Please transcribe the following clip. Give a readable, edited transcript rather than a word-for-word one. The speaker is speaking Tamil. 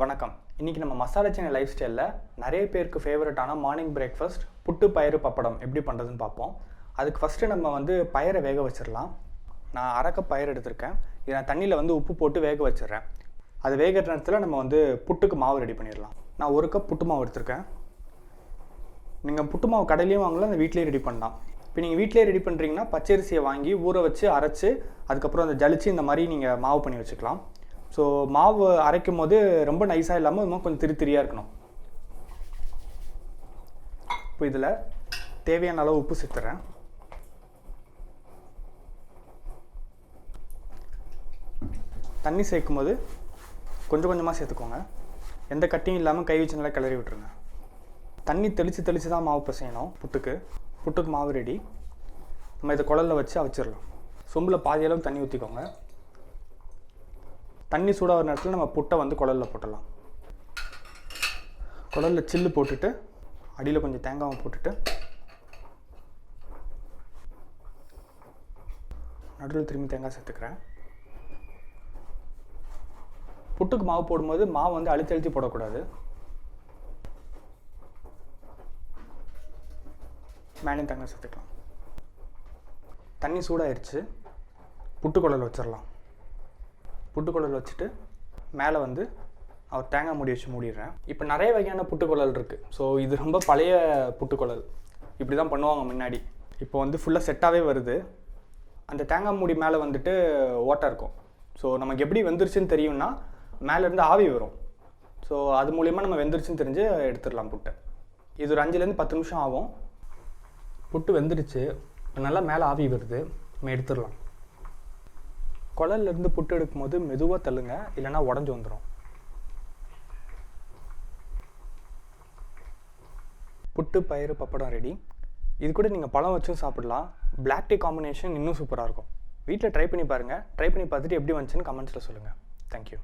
வணக்கம். இன்றைக்கி நம்ம மசாலா சென்னை லைஃப் ஸ்டைலில் நிறைய பேருக்கு ஃபேவரட்டான மார்னிங் பிரேக்ஃபாஸ்ட் புட்டு பயிறு பப்படம் எப்படி பண்ணுறதுன்னு பார்ப்போம். அதுக்கு ஃபஸ்ட்டு நம்ம பயிரை வேக வச்சிடலாம். நான் அரை கப் பயிர் எடுத்திருக்கேன். இதை நான் தண்ணியில் உப்பு போட்டு வேக வச்சிடுறேன். அது வேகிற நேரத்தில் நம்ம புட்டுக்கு மாவு ரெடி பண்ணிடலாம். நான் ஒரு கப் புட்டு மாவு எடுத்திருக்கேன். நீங்கள் புட்டு மாவு கடையிலையும் வாங்கலாம், அந்த வீட்லேயும் ரெடி பண்ணலாம். இப்போ நீங்கள் வீட்டிலே ரெடி பண்ணுறீங்கன்னா பச்சரிசியை வாங்கி ஊற வச்சு அரைச்சி அதுக்கப்புறம் அந்த ஜலிச்சு இந்த மாதிரி நீங்கள் மாவு பண்ணி வச்சுக்கலாம். ஸோ மாவு அரைக்கும் போது ரொம்ப நைஸாக இல்லாமல் இன்னும் கொஞ்சம் திரியாக இருக்கணும். இப்போ இதில் தேவையான அளவு உப்பு சேர்த்துறேன். தண்ணி சேர்க்கும் போது கொஞ்சம் கொஞ்சமாக சேர்த்துக்கோங்க. எந்த கட்டியும் இல்லாமல் கை வச்சு நல்லா கிளறி விட்டுருங்க. தண்ணி தெளித்து தான் மாவு பிசையணும். புட்டுக்கு மாவு ரெடி. நம்ம இதை குழலில் வச்சு அவிச்சிடலாம். சொம்பில் பாதி அளவு தண்ணி ஊற்றிக்கோங்க. தண்ணி சூடாகிற நேரத்தில் நம்ம புட்டை குழலில் போட்டுடலாம். குழலில் சில்லு போட்டுட்டு அடியில் கொஞ்சம் தேங்காவை போட்டுட்டு நடுவில் திரும்பி தேங்காய் சேர்த்துக்கிறேன். புட்டுக்கு மாவு போடும்போது மாவு அழுத்தி போடக்கூடாது. மேலேயும் தேங்காய் சேர்த்துக்கலாம். தண்ணி சூடாகிடுச்சு. புட்டு குழல் வச்சிடலாம். புட்டுக்குழல் வச்சுட்டு மேலே அவர் தேங்காய் மூடி வச்சு மூடிடுறேன். இப்போ நிறைய வகையான புட்டுக்குழல் இருக்குது. ஸோ இது ரொம்ப பழைய புட்டுக்குழல். இப்படி தான் பண்ணுவாங்க முன்னாடி. இப்போ ஃபுல்லாக செட்டாகவே வருது. அந்த தேங்காய் மூடி மேலே ஓட்டை இருக்கும். ஸோ நமக்கு எப்படி வெந்துருச்சுன்னு தெரியும்னா மேலேருந்து ஆவி வரும். ஸோ அது மூலிமா நம்ம வெந்துருச்சுன்னு தெரிஞ்சு எடுத்துடலாம் புட்டை. இது ஒரு 5லேருந்து 10 நிமிஷம் ஆகும். புட்டு வெந்துருச்சு. நல்லா மேலே ஆவி வருது. நம்ம எடுத்துடலாம். குழல்லேருந்து புட்டு எடுக்கும்போது மெதுவாக தள்ளுங்க, இல்லைனா உடஞ்சி வந்துடும். புட்டு பயிறு பப்படம் ரெடி. இது கூட நீங்கள் பழம் வச்சும் சாப்பிடலாம். பிளாக் டீ காம்பினேஷன் இன்னும் சூப்பராக இருக்கும். வீட்டில் ட்ரை பண்ணி பாருங்கள். ட்ரை பண்ணி பார்த்துட்டு எப்படி வந்துச்சுன்னு கமெண்ட்ஸில் சொல்லுங்கள். தேங்க்யூ.